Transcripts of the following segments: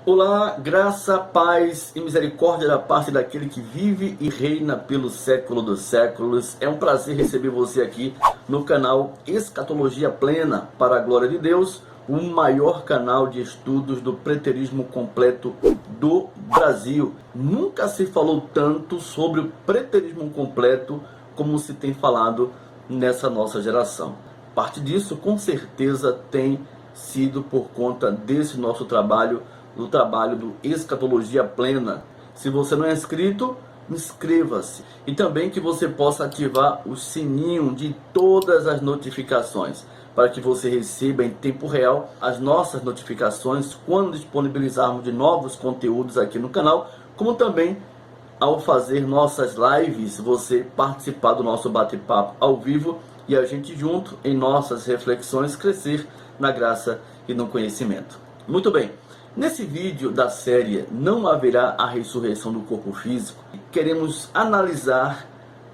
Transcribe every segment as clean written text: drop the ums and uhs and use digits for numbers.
Olá, graça, paz e misericórdia da parte daquele que vive e reina pelo século dos séculos. É um prazer receber você aqui no canal Escatologia Plena, para a glória de Deus, o maior canal de estudos do preterismo completo do Brasil. Nunca se falou tanto sobre o preterismo completo como se tem falado nessa nossa geração. Parte disso, com certeza, tem sido por conta desse nosso trabalho, do trabalho do Escatologia Plena. Se você não é inscrito, inscreva-se. E também que você possa ativar o sininho de todas as notificações, para que você receba em tempo real as nossas notificações quando disponibilizarmos de novos conteúdos aqui no canal, como também ao fazer nossas lives, você participar do nosso bate-papo ao vivo e a gente junto em nossas reflexões crescer na graça e no conhecimento. Muito bem, nesse vídeo da série Não Haverá a Ressurreição do Corpo Físico, queremos analisar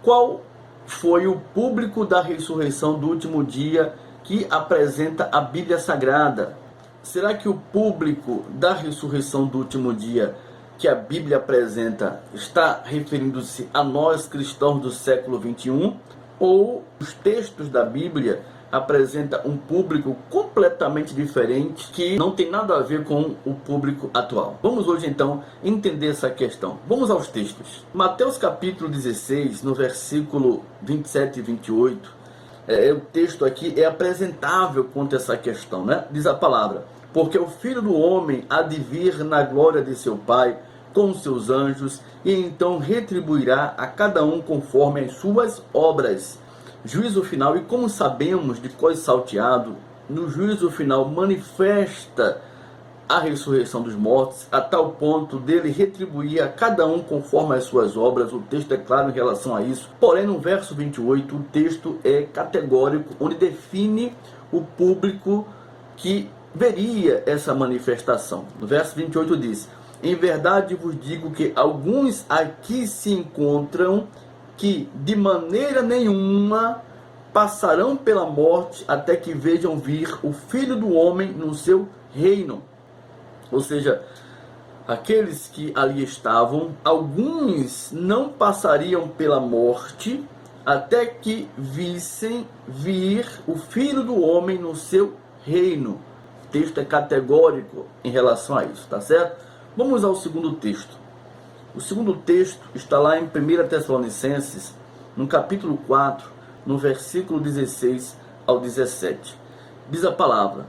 qual foi o público da ressurreição do último dia que apresenta a Bíblia Sagrada. Será que o público da ressurreição do último dia que a Bíblia apresenta está referindo-se a nós cristãos do século 21? Ou os textos da Bíblia apresentam um público completamente diferente que não tem nada a ver com o público atual? Vamos hoje então entender essa questão. Vamos aos textos. Mateus capítulo 16, no versículo 27 e 28, o texto aqui é apresentável quanto a essa questão, né? Diz a palavra: porque o Filho do Homem há de vir na glória de seu Pai com os seus anjos, e então retribuirá a cada um conforme as suas obras. Juízo final. E como sabemos de cós salteado, no juízo final manifesta a ressurreição dos mortos, a tal ponto dele retribuir a cada um conforme as suas obras. O texto é claro em relação a isso. Porém, no verso 28, o texto é categórico, onde define o público que veria essa manifestação. No verso 28 diz: em verdade vos digo que alguns aqui se encontram que de maneira nenhuma passarão pela morte até que vejam vir o Filho do Homem no seu reino. Ou seja, aqueles que ali estavam, alguns não passariam pela morte até que vissem vir o Filho do Homem no seu reino. O texto é categórico em relação a isso, tá certo? Vamos ao segundo texto. O segundo texto está lá em 1 Tessalonicenses, no capítulo 4, no versículo 16 ao 17. Diz a palavra: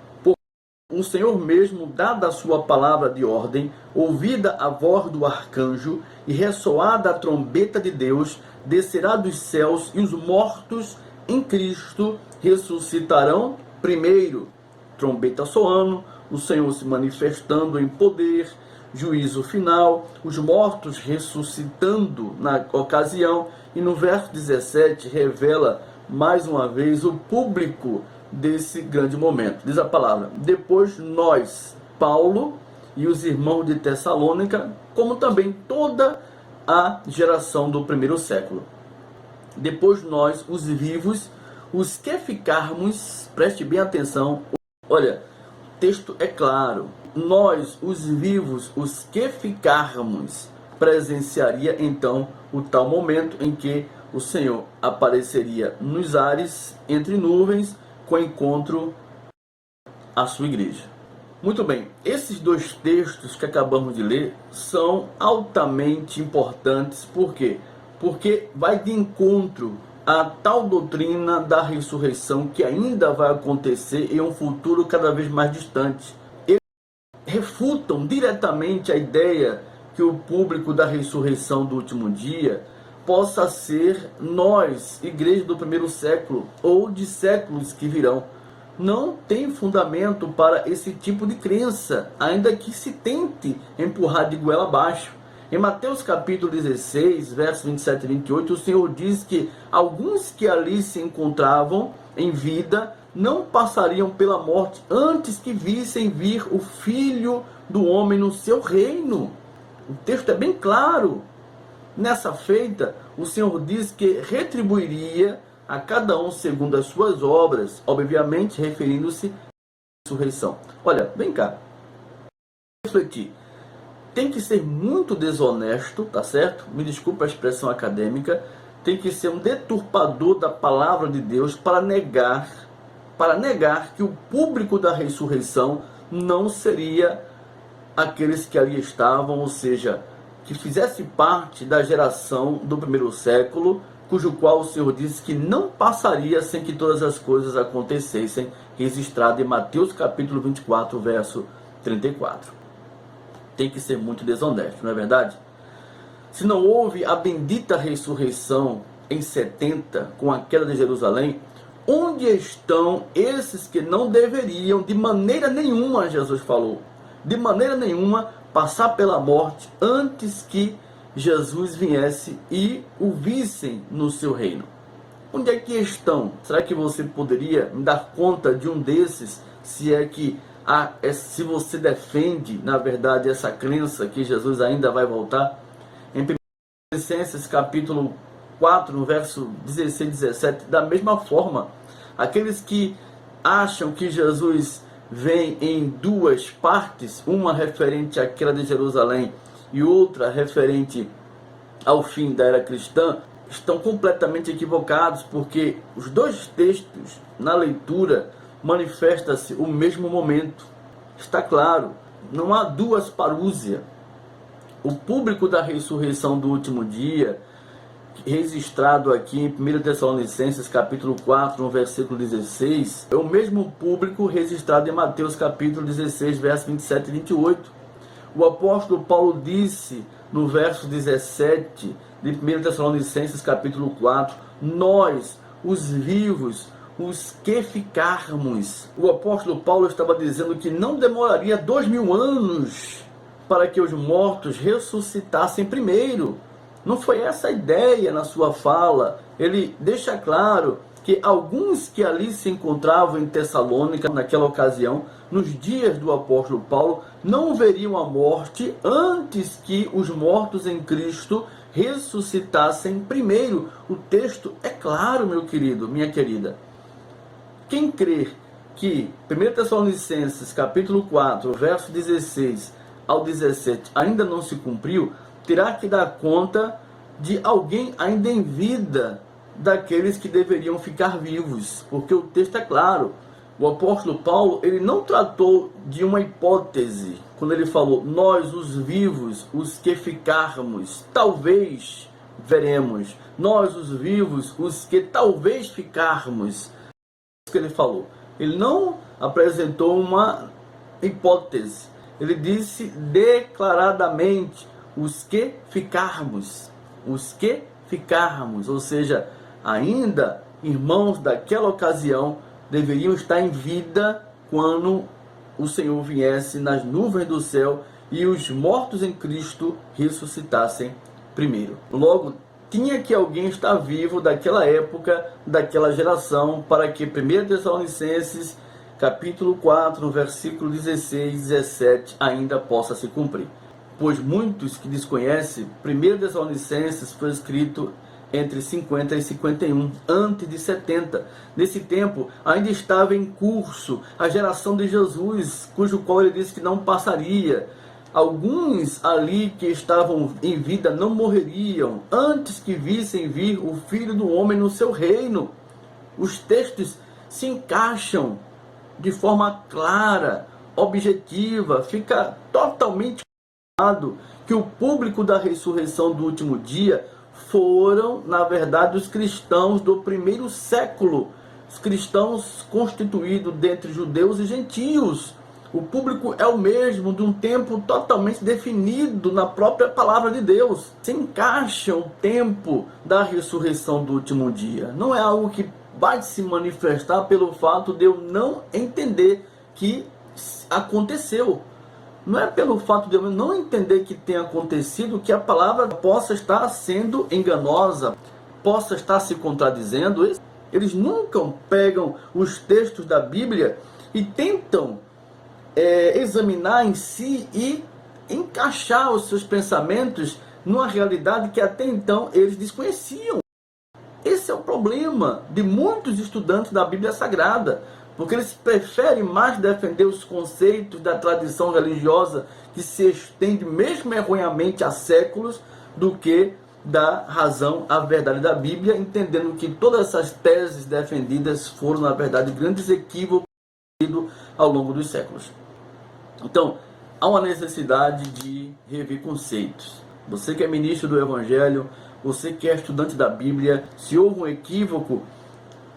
o Senhor mesmo, dada a sua palavra de ordem, ouvida a voz do arcanjo e ressoada a trombeta de Deus, descerá dos céus, e os mortos em Cristo ressuscitarão primeiro. Trombeta soando, o Senhor se manifestando em poder, juízo final, os mortos ressuscitando na ocasião. E no verso 17 revela mais uma vez o público desse grande momento. Diz a palavra: depois nós, Paulo e os irmãos de Tessalônica, como também toda a geração do primeiro século. Depois nós, os vivos, os que ficarmos, preste bem atenção, olha, o texto é claro. Nós, os vivos, os que ficarmos, presenciaria então o tal momento em que o Senhor apareceria nos ares, entre nuvens, com encontro à sua igreja. Muito bem, esses dois textos que acabamos de ler são altamente importantes. Por quê? Porque vai de encontro à tal doutrina da ressurreição que ainda vai acontecer em um futuro cada vez mais distante. Eles refutam diretamente a ideia que o público da ressurreição do último dia possa ser nós, igreja do primeiro século, ou de séculos que virão. Não tem fundamento para esse tipo de crença, ainda que se tente empurrar de goela abaixo. Em Mateus capítulo 16, versos 27 e 28, o Senhor diz que alguns que ali se encontravam em vida não passariam pela morte antes que vissem vir o Filho do Homem no seu reino. O texto é bem claro. Nessa feita, o Senhor diz que retribuiria a cada um segundo as suas obras, obviamente referindo-se à ressurreição. Olha, vem cá, refletir. tem que ser muito desonesto, tá certo? Me desculpa a expressão acadêmica, tem que ser um deturpador da palavra de Deus para negar que o público da ressurreição não seria aqueles que ali estavam, ou seja, que fizesse parte da geração do primeiro século, cujo qual o Senhor disse que não passaria sem que todas as coisas acontecessem, registrado em Mateus capítulo 24, verso 34. Tem que ser muito desonesto, não é verdade? Se não houve a bendita ressurreição em 70, com a queda de Jerusalém, onde estão esses que não deveriam, de maneira nenhuma, Jesus falou, de maneira nenhuma, passar pela morte antes que Jesus viesse e o vissem no seu reino? Onde é que estão? Será que você poderia me dar conta de um desses, se você defende, na verdade, essa crença que Jesus ainda vai voltar? Em 1 Tessalonicenses capítulo 4, no verso 16 e 17, da mesma forma, aqueles que acham que Jesus vem em duas partes, uma referente à queda de Jerusalém e outra referente ao fim da era cristã, estão completamente equivocados, porque os dois textos na leitura manifesta-se o mesmo momento. Está claro, não há duas parúzias. O público da ressurreição do último dia, registrado aqui em 1 Tessalonicenses capítulo 4, no versículo 16, é o mesmo público registrado em Mateus capítulo 16, versos 27 e 28. O apóstolo Paulo disse no verso 17 de 1 Tessalonicenses capítulo 4, nós, os vivos, os que ficarmos. O apóstolo Paulo estava dizendo que não demoraria 2000 anos para que os mortos ressuscitassem primeiro. Não foi essa a ideia na sua fala. Ele deixa claro que alguns que ali se encontravam em Tessalônica, naquela ocasião, nos dias do apóstolo Paulo, não veriam a morte antes que os mortos em Cristo ressuscitassem primeiro. O texto é claro, meu querido, minha querida. Quem crer que 1 Tessalonicenses capítulo 4, verso 16 ao 17 ainda não se cumpriu, terá que dar conta de alguém ainda em vida, daqueles que deveriam ficar vivos, porque o texto é claro. O apóstolo Paulo, ele não tratou de uma hipótese, quando ele falou, nós os vivos, os que ficarmos, talvez veremos, nós os vivos, os que talvez ficarmos. É isso que ele falou. Ele não apresentou uma hipótese, ele disse declaradamente, os que ficarmos, ou seja, ainda irmãos daquela ocasião deveriam estar em vida quando o Senhor viesse nas nuvens do céu e os mortos em Cristo ressuscitassem primeiro. Logo, tinha que alguém estar vivo daquela época, daquela geração, para que 1 Tessalonicenses capítulo 4, versículo 16 e 17 ainda possa se cumprir. Pois muitos que desconhecem, 1 Tessalonicenses foi escrito entre 50 e 51, antes de 70. Nesse tempo, ainda estava em curso a geração de Jesus, cujo qual ele disse que não passaria. Alguns ali que estavam em vida não morreriam, antes que vissem vir o Filho do Homem no seu reino. Os textos se encaixam de forma clara, objetiva, fica totalmente claro que o público da ressurreição do último dia foram, na verdade, os cristãos do primeiro século, os cristãos constituídos dentre judeus e gentios. O público é o mesmo, de um tempo totalmente definido na própria palavra de Deus. Se encaixa o tempo da ressurreição do último dia. Não é algo que vai se manifestar pelo fato de eu não entender que aconteceu. Não é pelo fato de eu não entender que tem acontecido que a palavra possa estar sendo enganosa, possa estar se contradizendo. Eles nunca pegam os textos da Bíblia e tentam examinar em si e encaixar os seus pensamentos numa realidade que até então eles desconheciam. Esse é o problema de muitos estudantes da Bíblia Sagrada. porque eles preferem mais defender os conceitos da tradição religiosa que se estende mesmo erroneamente há séculos, do que dar razão à verdade da Bíblia, entendendo que todas essas teses defendidas foram, na verdade, grandes equívocos ao longo dos séculos. Então, há uma necessidade de rever conceitos. Você que é ministro do Evangelho, você que é estudante da Bíblia, se houve um equívoco,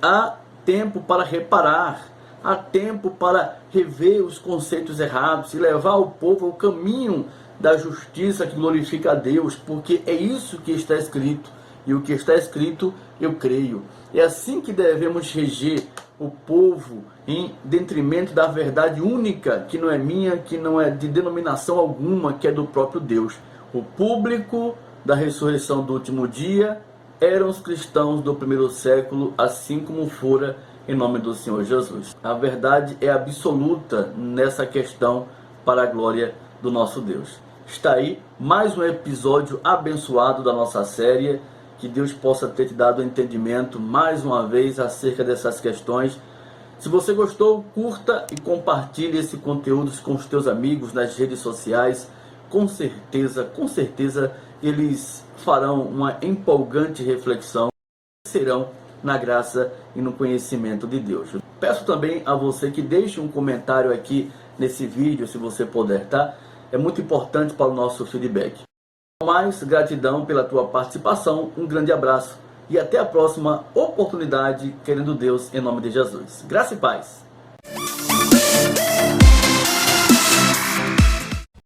há tempo para reparar, há tempo para rever os conceitos errados e levar o povo ao caminho da justiça que glorifica a Deus, porque é isso que está escrito, e o que está escrito eu creio. É assim que devemos reger o povo, em detrimento da verdade única, que não é minha, que não é de denominação alguma, que é do próprio Deus. O público da ressurreição do último dia eram os cristãos do primeiro século, assim como fora em nome do Senhor Jesus. A verdade é absoluta nessa questão, para a glória do nosso Deus. Está aí mais um episódio abençoado da nossa série. Que Deus possa ter te dado entendimento mais uma vez acerca dessas questões. Se você gostou, curta e compartilhe esse conteúdo com os teus amigos nas redes sociais. Com certeza eles farão uma empolgante reflexão e serão na graça e no conhecimento de Deus. Peço também a você que deixe um comentário aqui nesse vídeo, se você puder, tá? É muito importante para o nosso feedback. Mais gratidão pela tua participação, um grande abraço e até a próxima oportunidade, querendo Deus, em nome de Jesus. Graça e paz.